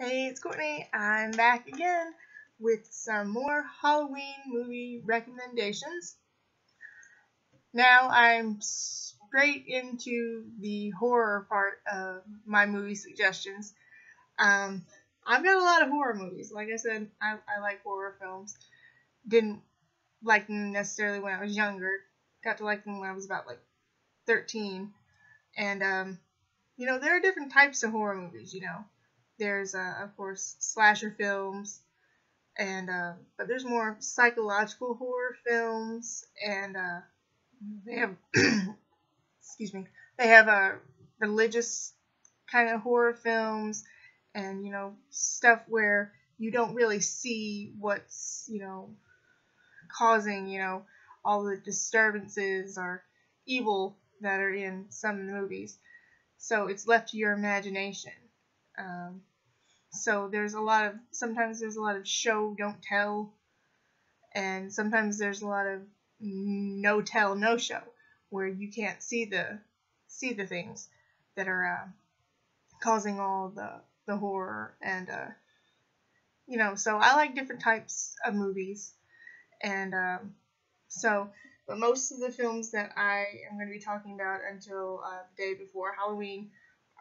Hey, it's Courtney. I'm back again with some more Halloween movie recommendations. Now I'm straight into the horror part of my movie suggestions. Um, I've got a lot of horror movies. Like I said, I like horror films. Didn't like them necessarily when I was younger. Got to like them when I was about 13. And there are different types of horror movies. There's, of course, slasher films, and but there's more psychological horror films, and they have, excuse me, they have religious kind of horror films, and stuff where you don't really see what's causing all the disturbances or evil that are in some of the movies. So it's left to your imagination. Um, so sometimes there's a lot of show, don't tell, and sometimes there's a lot of no tell, no show, where you can't see the things that are causing all the horror, and so I like different types of movies, and but most of the films that I am going to be talking about until the day before Halloween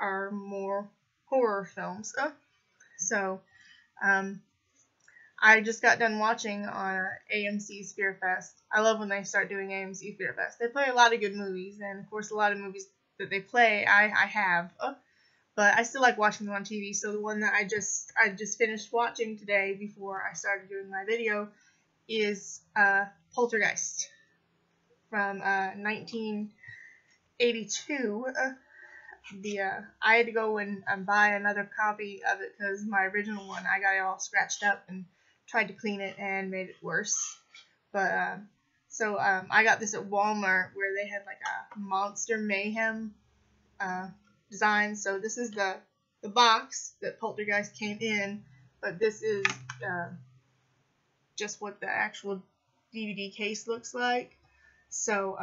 are more horror films. So, I just got done watching on AMC's Fear Fest. I love when they start doing AMC Fear Fest. They play a lot of good movies, and of course a lot of movies that they play I have. But I still like watching them on TV. So the one that I just finished watching today before I started doing my video is Poltergeist from 1982. I had to go and buy another copy of it because my original one, I got it all scratched up and tried to clean it and made it worse. But I got this at Walmart where they had like a Monster Mayhem design. So this is the box that Poltergeist came in, but this is just what the actual DVD case looks like. So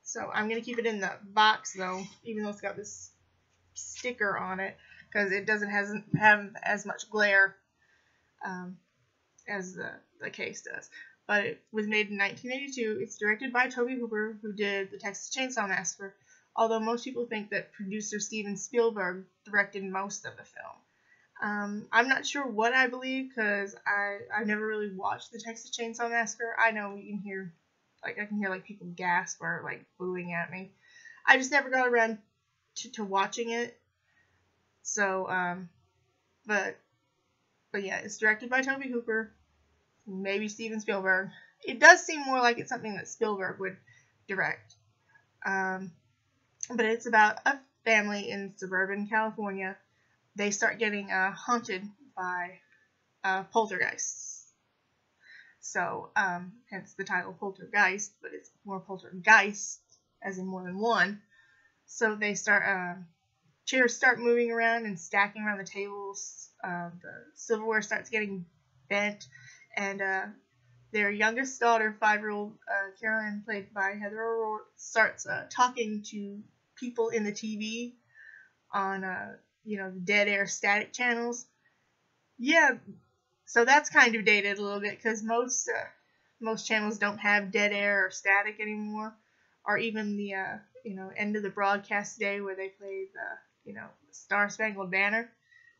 so I'm going to keep it in the box, though, even though it's got this sticker on it, because it doesn't have as much glare as the case does. But it was made in 1982. It's directed by Tobe Hooper, who did the Texas Chainsaw Massacre, although most people think that producer Steven Spielberg directed most of the film. I'm not sure what I believe, because I never really watched the Texas Chainsaw Massacre. I know you can hear... I can hear people gasp or booing at me. I just never got around to watching it. So, but yeah, it's directed by Tobe Hooper, maybe Steven Spielberg. It does seem more like it's something that Spielberg would direct. But it's about a family in suburban California. They start getting haunted by poltergeists. So, hence the title Poltergeist, but it's more poltergeist, as in more than one. So they start, chairs start moving around and stacking around the tables, the silverware starts getting bent, and their youngest daughter, 5-year-old Carolyn, played by Heather O'Rourke, starts talking to people in the TV on, the dead air static channels. Yeah. So that's kind of dated a little bit, because most channels don't have dead air or static anymore, or even the end of the broadcast day where they play the Star Spangled Banner.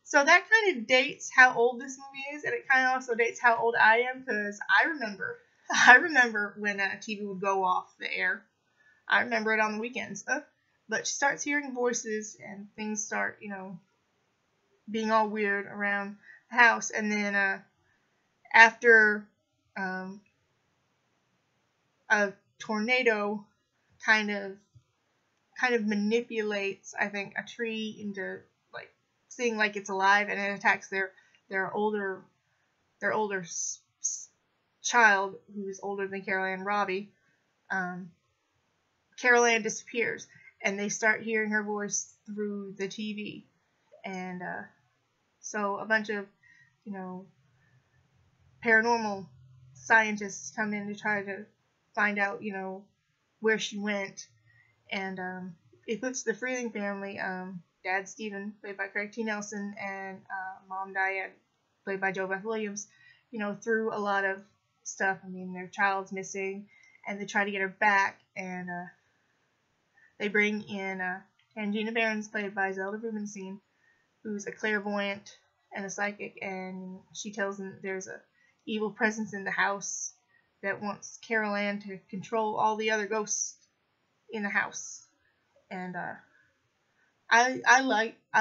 So that kind of dates how old this movie is, and it kind of also dates how old I am, because I remember when TV would go off the air. I remember it on the weekends. But she starts hearing voices, and things start being all weird around house, and then after a tornado kind of manipulates, I think, a tree into seeing like it's alive, and it attacks their older child, who is older than Carol Ann Robbie. Carol Ann disappears, and they start hearing her voice through the TV, and so a bunch of paranormal scientists come in to try to find out, where she went, and it puts the Freeling family Dad Stephen, played by Craig T. Nelson, and Mom Diane, played by JoBeth Williams, through a lot of stuff. I mean, their child's missing, and they try to get her back, and they bring in Angina Barons, played by Zelda Rubinstein, who's a clairvoyant and a psychic, and she tells them there's a evil presence in the house that wants Carol Ann to control all the other ghosts in the house. And I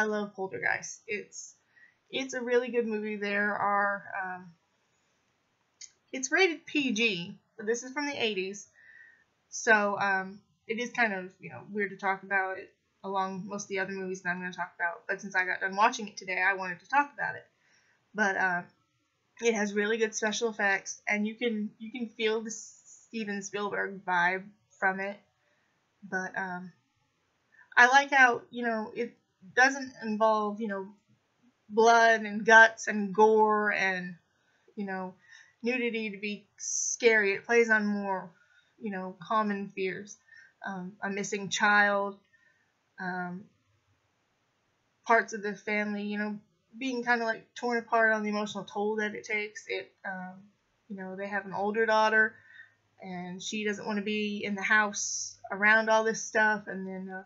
love Poltergeist. It's a really good movie. It's rated PG, but this is from the 80s, so it is kind of weird to talk about it along most of the other movies that I'm going to talk about. But since I got done watching it today, I wanted to talk about it. But it has really good special effects, and you can feel the Steven Spielberg vibe from it. But I like how it doesn't involve blood and guts and gore and nudity to be scary. It plays on more common fears, a missing child, parts of the family being kind of like torn apart on the emotional toll that it takes. They have an older daughter, and she doesn't want to be in the house around all this stuff, and then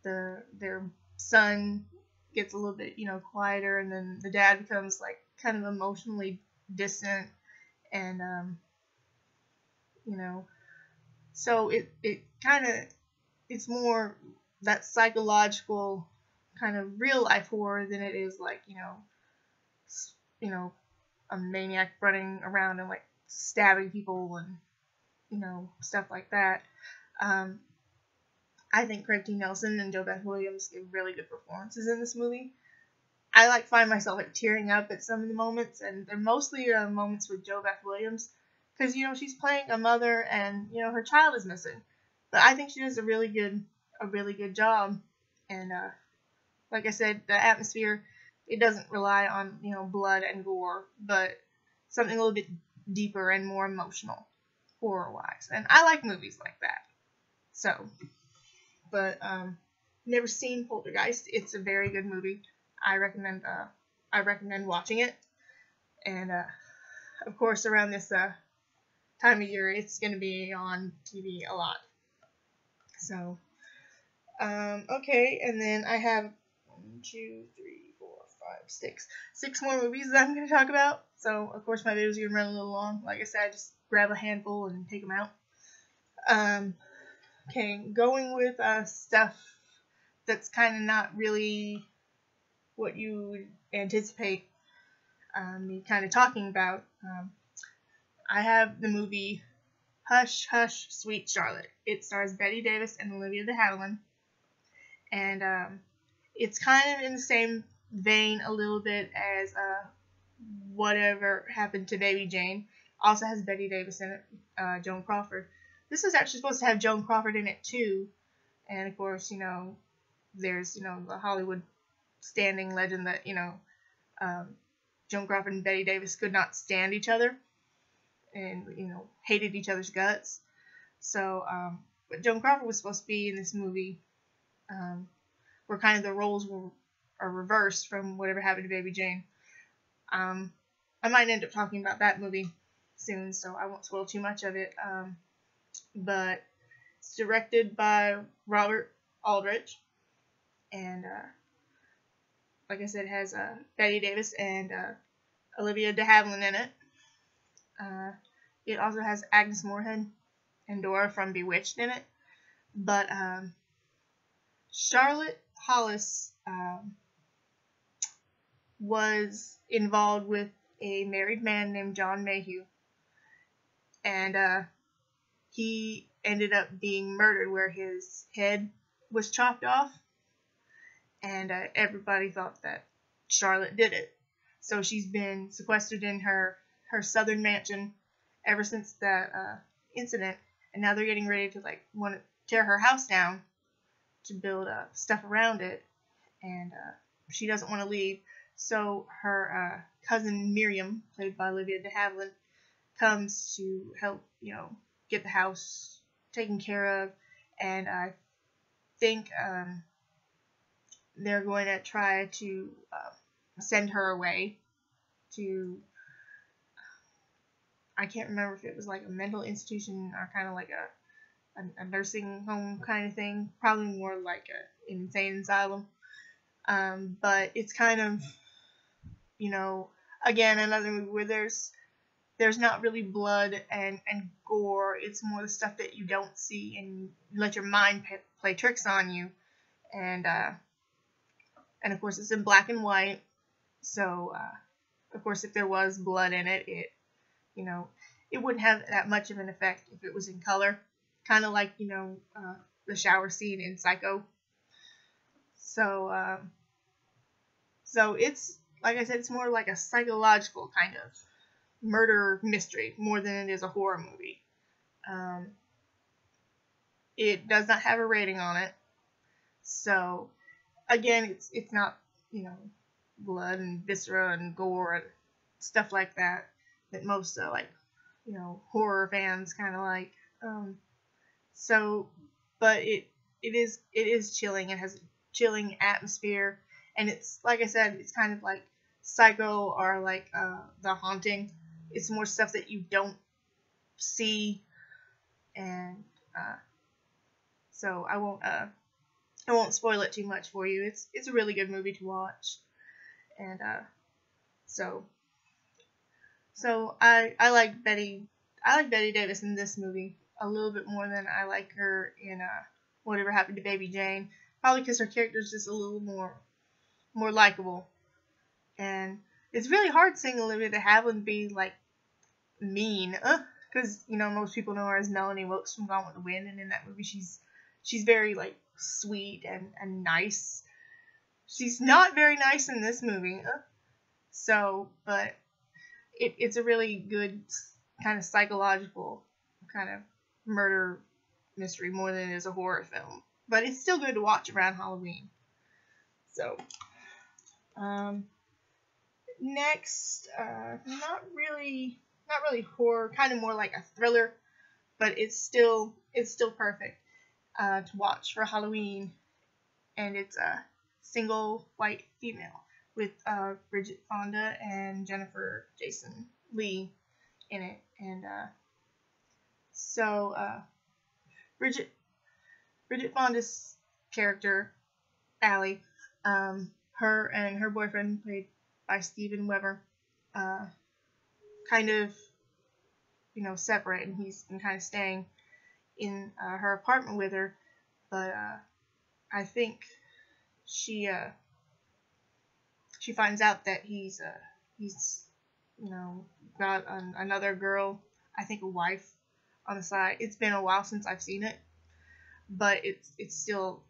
their son gets a little bit quieter, and then the dad becomes like kind of emotionally distant, and so it kind of, it's more that psychological kind of real life horror than it is like a maniac running around and like stabbing people and stuff like that. I think Craig T. Nelson and JoBeth Williams give really good performances in this movie. I find myself tearing up at some of the moments, and they're mostly moments with JoBeth Williams, because she's playing a mother, and her child is missing, but I think she does a really good job. And like I said, the atmosphere, it doesn't rely on blood and gore, but something a little bit deeper and more emotional, horror wise. And I like movies like that. So, but never seen Poltergeist. It's a very good movie. I recommend watching it. And of course, around this time of year, it's going to be on TV a lot. So, okay, and then I have 1, 2, 3, 4, 5, 6 more movies that I'm going to talk about. So, of course, my videos are going to run a little long. Like I said, I just grab a handful and take them out. Okay, going with stuff that's kind of not really what you would anticipate me kind of talking about. I have the movie Hush, Hush, Sweet Charlotte. It stars Bette Davis and Olivia de Havilland. And it's kind of in the same vein a little bit as Whatever Happened to Baby Jane. Also has Bette Davis in it, Joan Crawford. This is actually supposed to have Joan Crawford in it too. And of course, there's, the Hollywood standing legend that, Joan Crawford and Bette Davis could not stand each other and, hated each other's guts. So, but Joan Crawford was supposed to be in this movie, where kind of the roles are reversed from Whatever Happened to Baby Jane. I might end up talking about that movie soon, so I won't spoil too much of it. But it's directed by Robert Aldrich, and like I said, it has Bette Davis and Olivia de Havilland in it. It also has Agnes Moorehead and Dora from Bewitched in it. But Charlotte Hollis was involved with a married man named John Mayhew, and he ended up being murdered where his head was chopped off, and everybody thought that Charlotte did it. So she's been sequestered in her southern mansion ever since that incident, and now they're getting ready to want to tear her house down to build stuff around it, and she doesn't want to leave. So her cousin Miriam, played by Olivia de Havilland, comes to help, get the house taken care of. And I think they're going to try to send her away to, I can't remember if it was like a mental institution or kind of like a nursing home kind of thing. Probably more like an insane asylum. But it's kind of, again, another movie where there's not really blood and gore. It's more the stuff that you don't see and let your mind play tricks on you. And of course it's in black and white. So of course if there was blood in it, it wouldn't have that much of an effect if it was in color. Kind of like, the shower scene in Psycho. So it's, like I said, it's more like a psychological kind of murder mystery more than it is a horror movie. It does not have a rating on it. So, again, it's not, blood and viscera and gore and stuff like that most, horror fans kind of like. But it is chilling. It has a chilling atmosphere. And it's, like I said, it's kind of like Psycho or like The Haunting. It's more stuff that you don't see, and so I won't spoil it too much for you. It's a really good movie to watch, and so I like Betty Davis in this movie a little bit more than I like her in Whatever Happened to Baby Jane. Probably because her character is just a little more likable. And it's really hard seeing Olivia de Havilland be, like, mean. Because, most people know her as Melanie Wilkes from Gone with the Wind. And in that movie, she's very, like, sweet and nice. She's not very nice in this movie. But it's a really good kind of psychological kind of murder mystery more than it is a horror film. But it's still good to watch around Halloween. So, next, not really horror, kind of more like a thriller, but it's still perfect to watch for Halloween, and it's a Single White Female with Bridget Fonda and Jennifer Jason Leigh in it, and Bridget Fonda's character, Allie, her and her boyfriend, played by Steven Weber, kind of, separate, and he's been kind of staying in her apartment with her, but I think she finds out that he's got another girl, I think a wife, on the side. It's been a while since I've seen it, but it's still,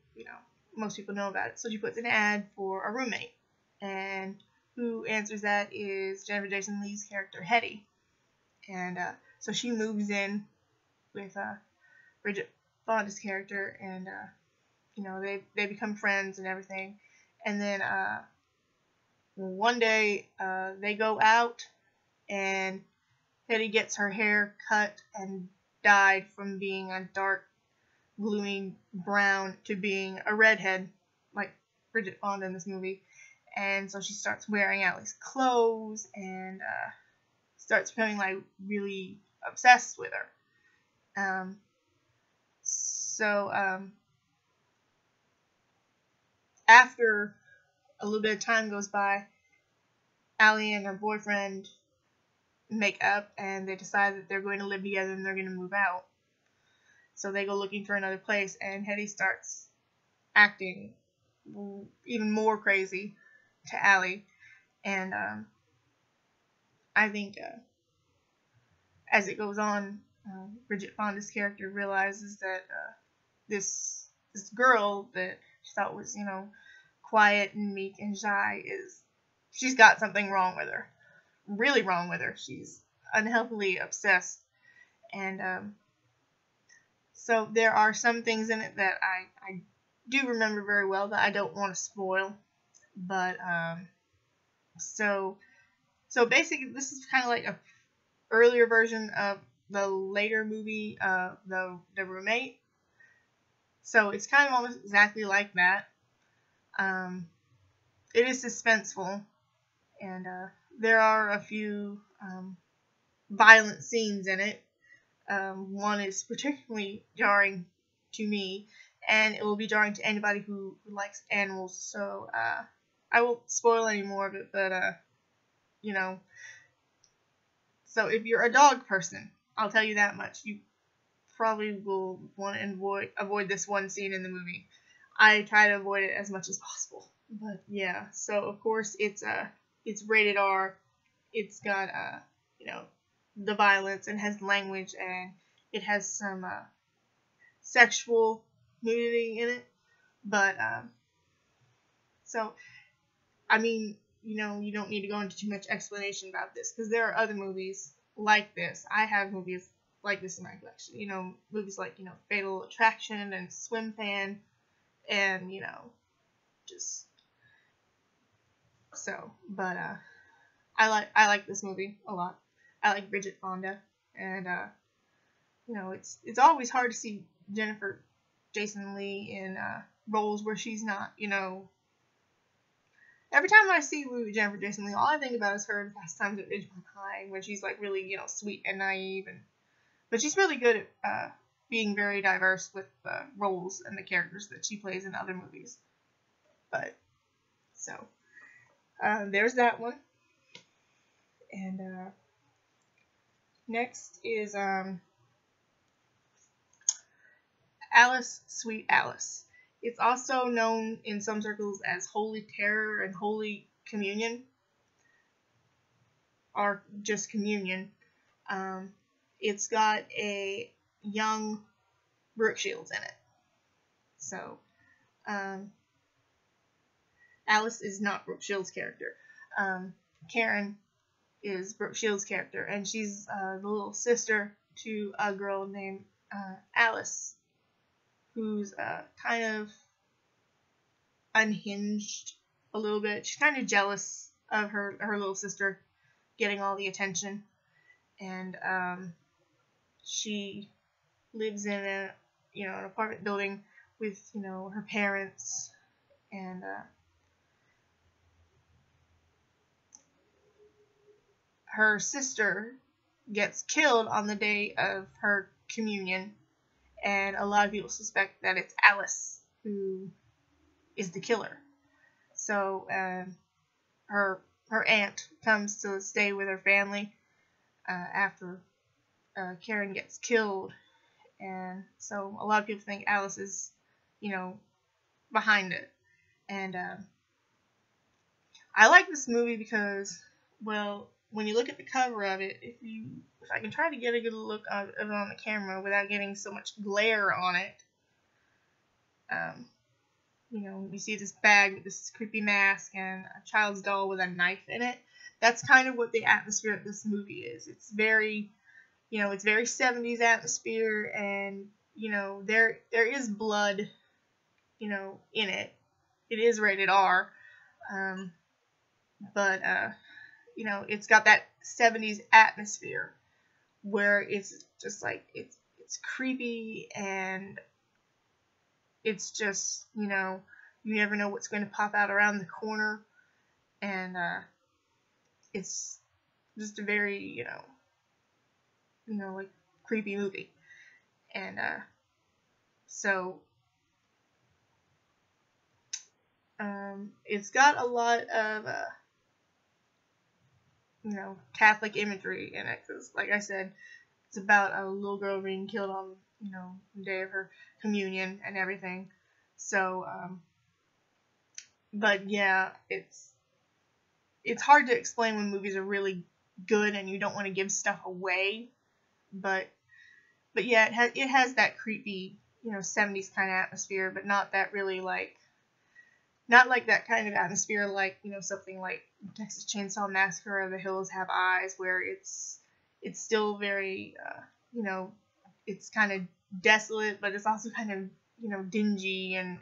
most people know about it. So she puts an ad for a roommate, and who answers that is Jennifer Jason Leigh's character, Hetty. And so she moves in with Bridget Fonda's character, and they become friends and everything. And then one day they go out, and Hetty gets her hair cut and dyed from being a dark, gloomy brown to being a redhead, like Bridget Fonda in this movie. And so she starts wearing Allie's clothes and starts becoming, like, really obsessed with her. After a little bit of time goes by, Allie and her boyfriend make up, and they decide that they're going to live together and they're going to move out. So they go looking for another place, and Hetty starts acting even more crazy to Allie. And I think as it goes on, Bridget Fonda's character realizes that this girl that she thought was, quiet and meek and shy, she's got something wrong with her. Really wrong with her. She's unhealthily obsessed. And so there are some things in it that I do remember very well that I don't want to spoil. But so basically this is kind of like a earlier version of the later movie, the Roommate. So it's kind of almost exactly like that. It is suspenseful, and there are a few violent scenes in it. One is particularly jarring to me, and it will be jarring to anybody who likes animals. So I won't spoil any more of it, but you know, so if you're a dog person, I'll tell you that much. You probably will want to avoid this one scene in the movie. I try to avoid it as much as possible. But yeah, so of course it's rated R. It's got the violence and has language, and it has some sexual nudity in it. But so I mean, you don't need to go into too much explanation about this, because there are other movies like this. I have movies like this in my collection. Movies like Fatal Attraction and Swim Fan, and just so. But I like this movie a lot. I like Bridget Fonda, and it's always hard to see Jennifer Jason Leigh in roles where she's not. Every time I see Jennifer Jason Leigh, all I think about is her in Fast Times at Ridgemont High, when she's like really sweet and naive, but she's really good at being very diverse with the roles and the characters that she plays in other movies. But so there's that one. And next is Alice, Sweet Alice. It's also known in some circles as Holy Terror and Holy Communion, or just Communion. It's got a young Brooke Shields in it. So Alice is not Brooke Shields' character. Karen is Brooke Shields' character, and she's the little sister to a girl named Alice, who's kind of unhinged a little bit. She's kind of jealous of her little sister getting all the attention, and she lives in an apartment building with her parents, and her sister gets killed on the day of her communion, and a lot of people suspect that it's Alice who is the killer. So her aunt comes to stay with her family after Karen gets killed, and so a lot of people think Alice is behind it. And I like this movie because, well, when you look at the cover of it, if I can try to get a good look of it on the camera without getting so much glare on it, you see this bag with this creepy mask and a child's doll with a knife in it. That's kind of what the atmosphere of this movie is. It's very, it's very 70s atmosphere, and there is blood, in it. It is rated R, but it's got that 70s atmosphere where it's just like it's creepy, and it's just you never know what's going to pop out around the corner, and it's just a very like creepy movie. And so it's got a lot of Catholic imagery in it, because like I said, it's about a little girl being killed on the day of her communion and everything. So but yeah, it's hard to explain when movies are really good and you don't want to give stuff away, but yeah, it has that creepy 70s kind of atmosphere, but not that really not like that kind of atmosphere like something like Texas Chainsaw Massacre or The Hills Have Eyes, where it's still very it's kind of desolate, but it's also kind of dingy and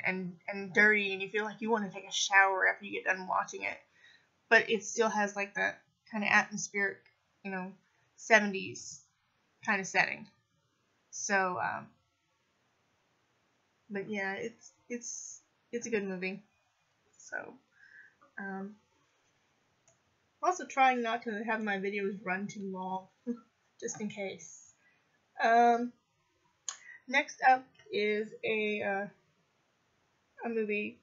dirty, and you feel like you want to take a shower after you get done watching it, but it still has like that kind of atmospheric 70s kind of setting. So but yeah, it's a good movie. So, I'm also trying not to have my videos run too long, just in case. Next up is a movie.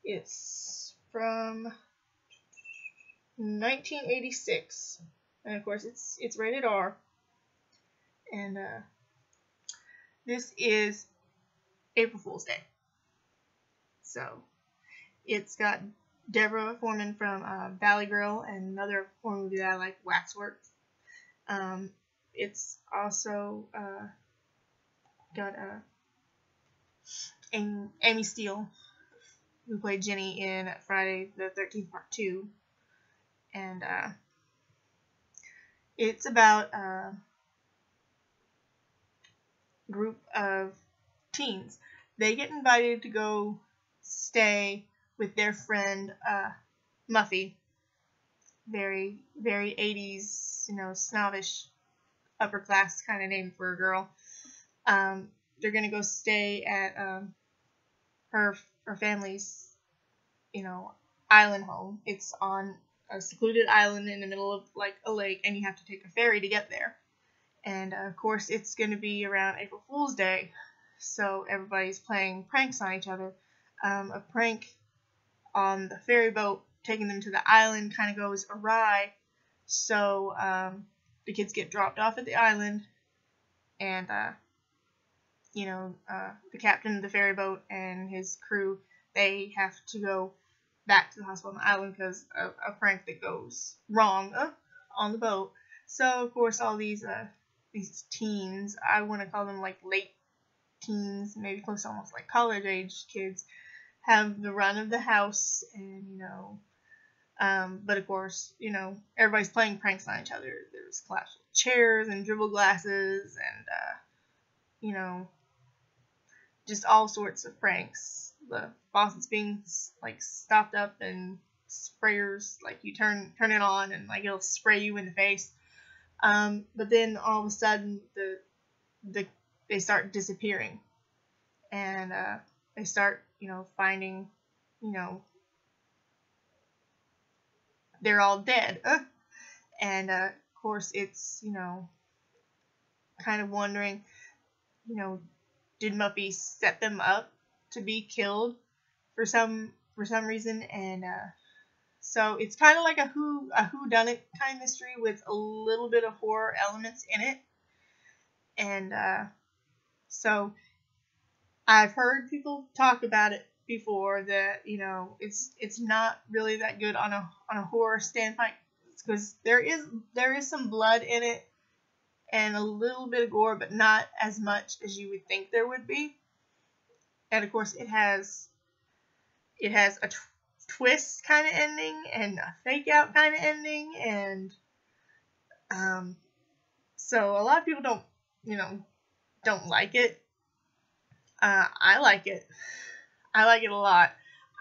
It's from 1986, and of course it's rated R. And this is April Fool's Day. So it's got Deborah Foreman from Valley Girl and another horror movie that I like, Waxworks. It's also got Amy Steele, who played Jenny in Friday the 13th Part 2. And it's about a group of teens. They get invited to go stay with their friend Muffy. Very, very 80s, snobbish, upper class kind of name for a girl. They're gonna go stay at her family's, island home. It's on a secluded island in the middle of like a lake, and you have to take a ferry to get there. And of course, it's gonna be around April Fool's Day, so everybody's playing pranks on each other. A prank on the ferry boat taking them to the island kind of goes awry, so the kids get dropped off at the island, and the captain of the ferry boat and his crew, they have to go back to the hospital on the island because of a prank that goes wrong on the boat. So of course all these teens, I want to call them like late teens, maybe close to almost like college age kids, have the run of the house, and but of course, everybody's playing pranks on each other. There's collapsible chairs and dribble glasses and just all sorts of pranks. The faucet's being like stopped up, and sprayers, like you turn it on and like it'll spray you in the face. But then all of a sudden they start disappearing, and they start finding they're all dead. And of course it's kind of wondering, did Muffy set them up to be killed for some reason? And so it's kind of like a whodunit kind of mystery with a little bit of horror elements in it. And so I've heard people talk about it before, that it's not really that good on a horror standpoint, because there is some blood in it and a little bit of gore, but not as much as you would think there would be. And of course it has a twist kind of ending and a fake out kind of ending, and so a lot of people don't like it. I like it. I like it a lot.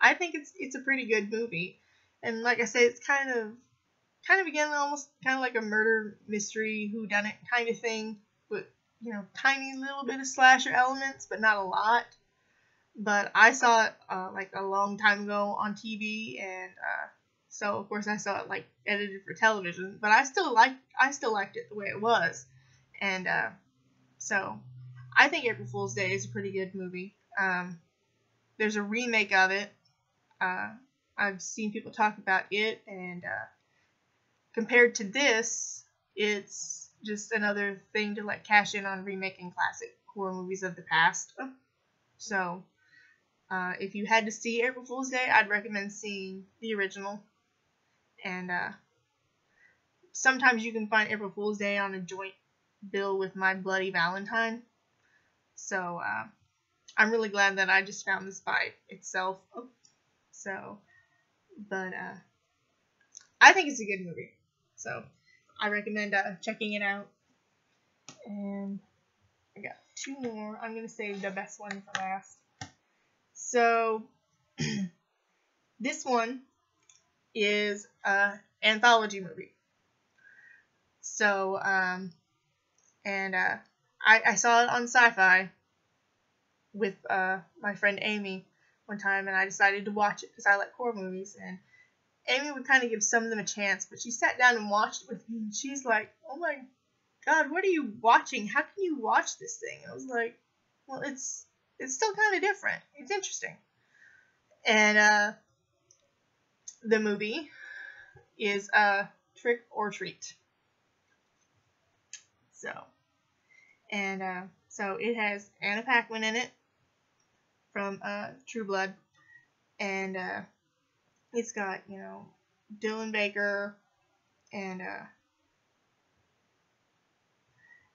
I think it's a pretty good movie, and like I said, it's kind of again almost kind of like a murder mystery whodunit kind of thing, with tiny little bit of slasher elements, but not a lot. But I saw it like a long time ago on TV, and so of course I saw it like edited for television, but I still liked it the way it was. And so I think April Fool's Day is a pretty good movie. There's a remake of it. I've seen people talk about it, and compared to this, it's just another thing to like cash in on remaking classic horror movies of the past. So if you had to see April Fool's Day, I'd recommend seeing the original. And sometimes you can find April Fool's Day on a joint bill with My Bloody Valentine. So I'm really glad that I just found this by itself. So, but I think it's a good movie. So I recommend checking it out. And I got two more. I'm going to save the best one for last. So this one is an anthology movie. So and I saw it on Sci-Fi with my friend Amy. one time, and I decided to watch it because I like horror movies, and Amy would kind of give some of them a chance, but she sat down and watched it with me, and she's like, "Oh my God, what are you watching? How can you watch this thing?" And I was like, "Well, it's still kind of different. It's interesting." And the movie is Trick or Treat. So it has Anna Paquin in it from True Blood, and it's got, Dylan Baker, and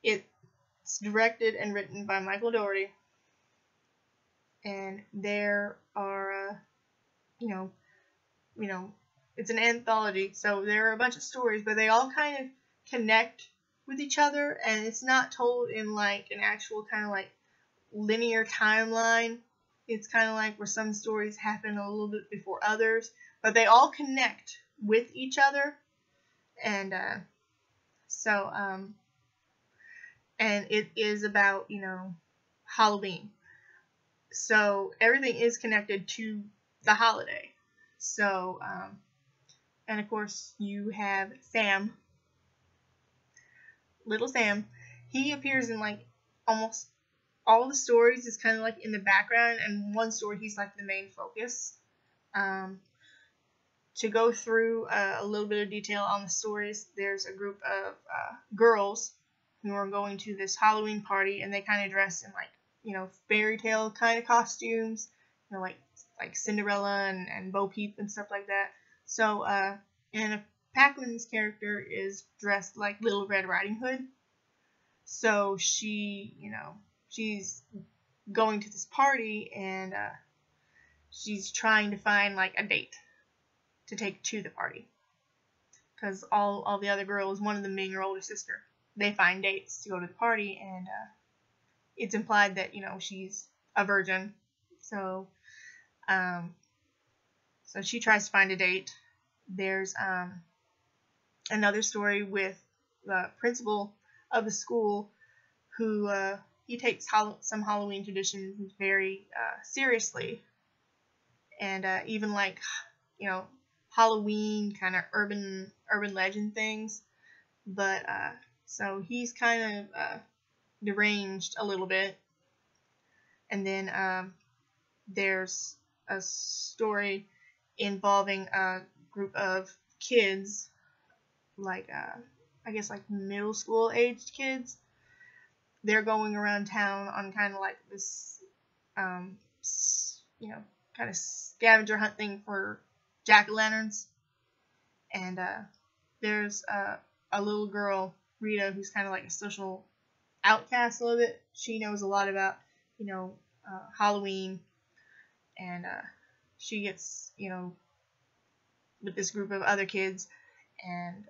it's directed and written by Michael Dougherty, and there are, you know, it's an anthology, so there are a bunch of stories, but they all kind of connect with each other, and it's not told in like an actual kind of like linear timeline. It's kind of like where some stories happen a little bit before others, but they all connect with each other, and and it is about, Halloween. So everything is connected to the holiday. So, and of course you have Sam, little Sam. He appears in like almost all the stories, is kind of like in the background, and one story he's like the main focus. To go through a little bit of detail on the stories, there's a group of girls who are going to this Halloween party, and they kind of dress in like, fairy tale kind of costumes, like Cinderella and Bo Peep and stuff like that. So Anna Paquin's character is dressed like Little Red Riding Hood. So she's going to this party, and she's trying to find like a date to take to the party, because all the other girls, one of them being her older sister, they find dates to go to the party, and it's implied that she's a virgin. So so she tries to find a date. There's another story with the principal of the school, who he takes some Halloween traditions very seriously, and even like Halloween kind of urban legend things. But so he's kind of deranged a little bit. And then there's a story involving a group of kids, like I guess like middle school aged kids. They're going around town on kind of like this kind of scavenger hunt thing for jack-o'-lanterns, and there's a little girl, Rita, who's kind of like a social outcast a little bit. She knows a lot about Halloween, and she gets with this group of other kids, and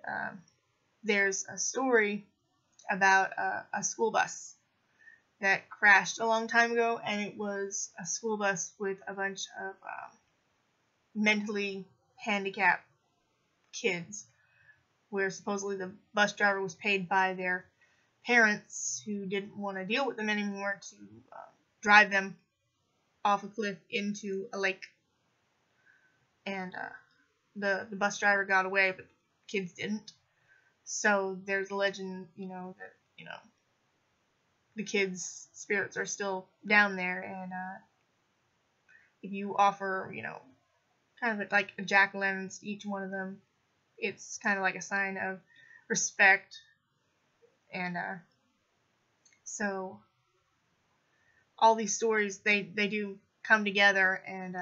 there's a story about a school bus that crashed a long time ago, and it was a school bus with a bunch of mentally handicapped kids, where supposedly the bus driver was paid by their parents, who didn't want to deal with them anymore, to drive them off a cliff into a lake. And the bus driver got away, but the kids didn't. So there's a legend, that the kids' spirits are still down there, and if you offer, kind of like a jack-o'-lantern to each one of them, it's kind of like a sign of respect. And so all these stories, they do come together, and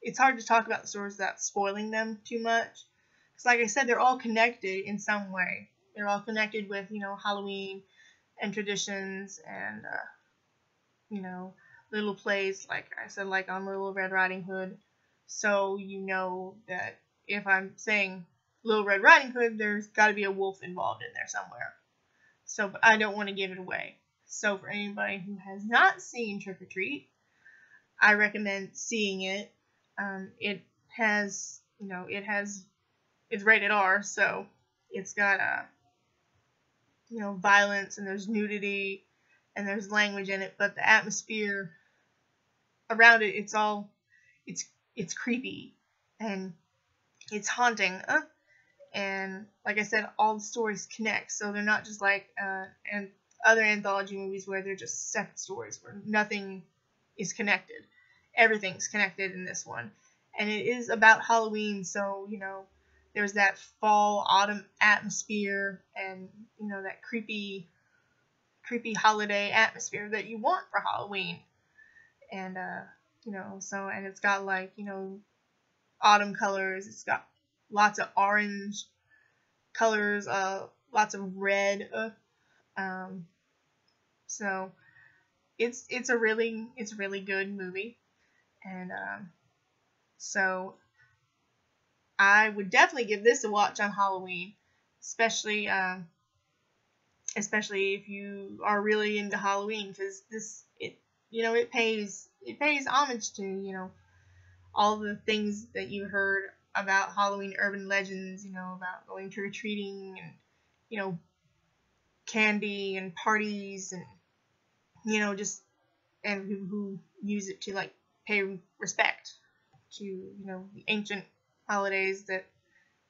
it's hard to talk about the stories without spoiling them too much, because like I said, they're all connected in some way. They're all connected with Halloween and traditions, and little plays, like I said, like on Little Red Riding Hood. So that if I'm saying Little Red Riding Hood, there's got to be a wolf involved in there somewhere. So, but I don't want to give it away. So for anybody who has not seen Trick or Treat, I recommend seeing it. It has, it's rated R, so it's got violence, and there's nudity, and there's language in it, but the atmosphere around it, it's all it's creepy and it's haunting. And like I said, all the stories connect, so they're not just like and other anthology movies where they're just separate stories where nothing is connected. Everything's connected in this one, and it is about Halloween, so there's that fall autumn atmosphere, and that creepy holiday atmosphere that you want for Halloween, and and it's got like autumn colors. It's got lots of orange colors, lots of red. Um, so it's a really good movie, and so I would definitely give this a watch on Halloween, especially if you are really into Halloween, because it pays homage to all the things that you heard about Halloween urban legends, about going trick-or-treating and, candy and parties and, just, and who use it to, like, pay respect to, the ancient holidays that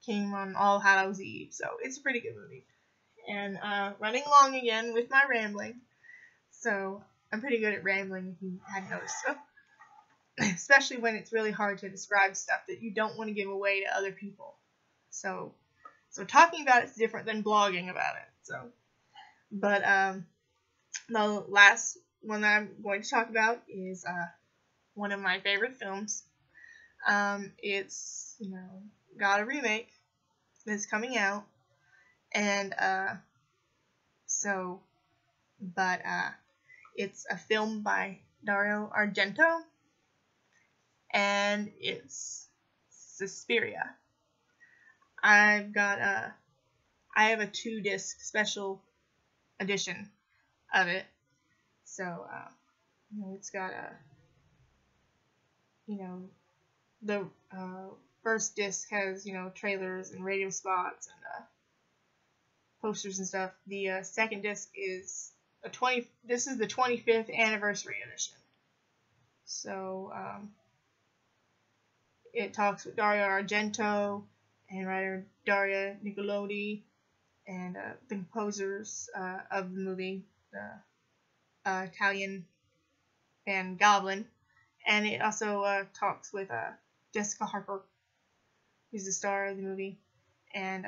came on All Hallows Eve. So it's a pretty good movie. And running along again with my rambling. So I'm pretty good at rambling, if you hadn't noticed. So, especially when it's really hard to describe stuff that you don't want to give away to other people. So talking about it's different than blogging about it. So, but the last one that I'm going to talk about is one of my favorite films. It's got a remake that's coming out, and it's a film by Dario Argento, and it's Suspiria. I have a 2-disc special edition of it. So it's got the first disc has trailers and radio spots and posters and stuff. The second disc is this is the 25th anniversary edition. So it talks with Dario Argento and writer Daria Nicolodi and the composers of the movie, the Italian band Goblin. And it also talks with Jessica Harper, who's the star of the movie, and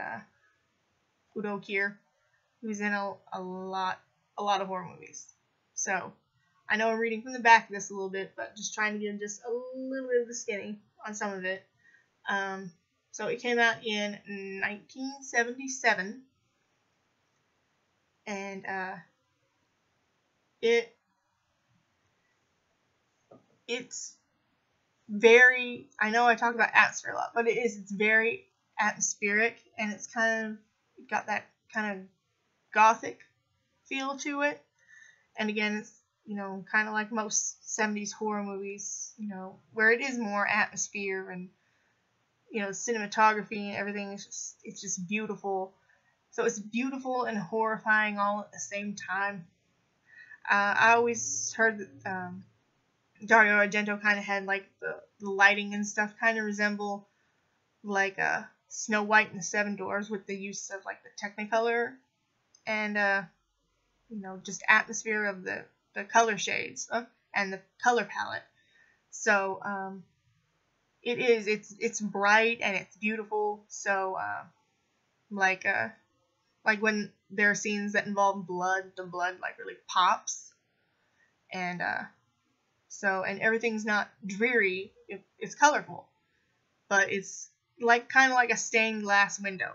Udo Kier, who's in a lot of horror movies. So I know I'm reading from the back of this a little bit, but just trying to give just a little bit of the skinny on some of it. So it came out in 1977, and it's very, I know I talk about atmosphere a lot, but it's very atmospheric, and it's got that kind of gothic feel to it. And again, it's kind of like most 70s horror movies, where it is more atmosphere and cinematography and everything. It's just beautiful. So it's beautiful and horrifying all at the same time. I always heard that Dario Argento kind of had like the lighting and stuff kind of resemble like Snow White and the Seven Dwarfs, with the use of like the Technicolor and just atmosphere of the color shades and the color palette. So it's bright and it's beautiful. So like when there are scenes that involve blood, the blood like really pops, and and everything's not dreary. It's colorful, but it's like kind of like a stained glass window.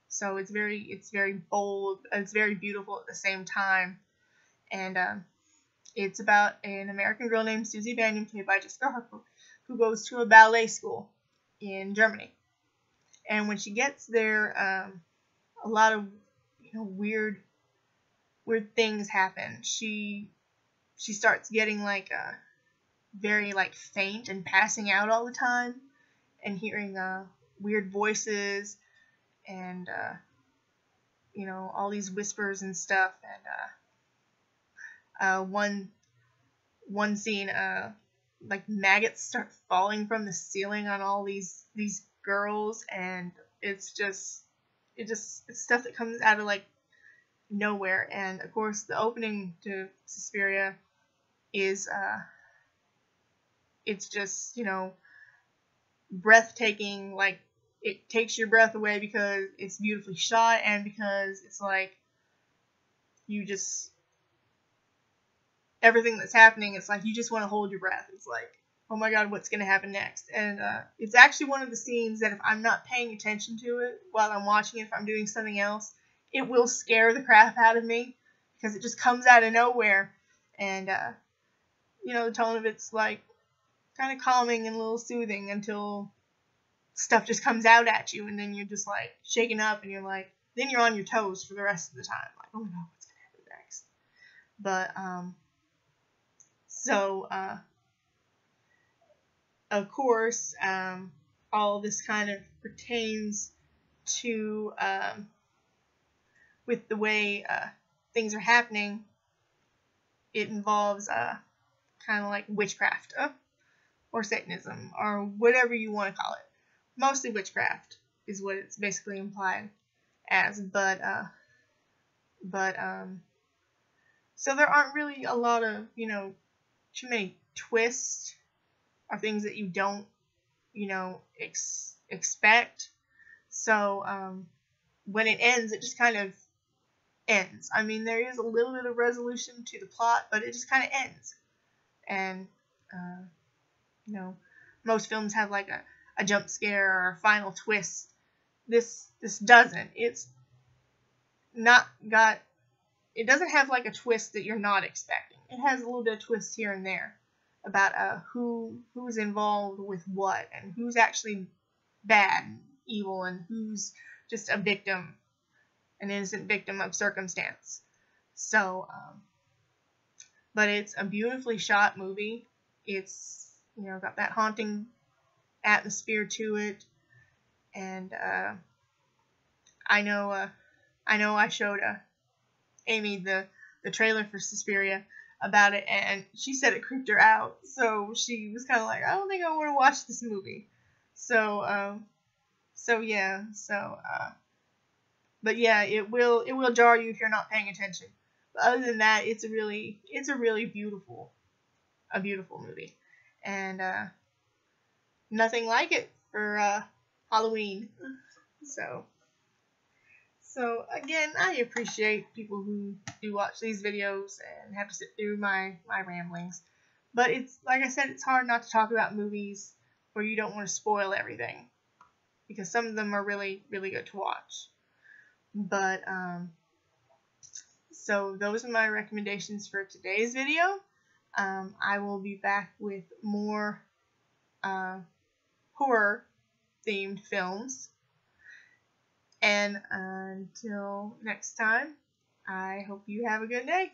So it's very bold. It's very beautiful at the same time, and it's about an American girl named Susie Bannion, played by Jessica Harper, who goes to a ballet school in Germany. And when she gets there, a lot of weird things happen. She starts getting like very like faint and passing out all the time, and hearing weird voices and all these whispers and stuff. And one scene like maggots start falling from the ceiling on all these girls, and it's stuff that comes out of like nowhere. And of course the opening to Suspiria is it's just, you know, breathtaking. Like, it takes your breath away because it's beautifully shot, and because it's like you just, everything that's happening, it's like you just want to hold your breath. It's like, oh my god, what's going to happen next? And it's actually one of the scenes that if I'm not paying attention to it while I'm watching it, if I'm doing something else, it will scare the crap out of me, because it just comes out of nowhere. And you know, the tone of it's like kind of calming and a little soothing until stuff just comes out at you, and then you're just like shaken up, and you're like, then you're on your toes for the rest of the time, like, oh my god, what's gonna happen next? But of course, all this kind of pertains to with the way things are happening. It involves kind of like witchcraft, or Satanism, or whatever you want to call it. Mostly witchcraft is what it's basically implied as, but so there aren't really a lot of, you know, too many twists or things that you don't, you know, expect. So when it ends, it just kind of ends. I mean, there is a little bit of resolution to the plot, but it just kind of ends. And you know, most films have like a jump scare or a final twist. This doesn't. It's not got. It doesn't have like a twist that you're not expecting. It has a little bit of twist here and there about who's involved with what, and who's actually bad and evil, and who's just a victim, an innocent victim of circumstance. So, but it's a beautifully shot movie. It's, you know, got that haunting atmosphere to it, and I know I showed Amy the trailer for Suspiria about it, and she said it creeped her out. So she was kind of like, I don't think I want to watch this movie. So yeah. But yeah, it will jar you if you're not paying attention. But other than that, it's a really beautiful movie, and nothing like it for Halloween. So again, I appreciate people who do watch these videos and have to sit through my ramblings. But it's, like I said, it's hard not to talk about movies where you don't want to spoil everything, because some of them are really, really good to watch. But so those are my recommendations for today's video. I will be back with more horror themed films. And until next time, I hope you have a good day.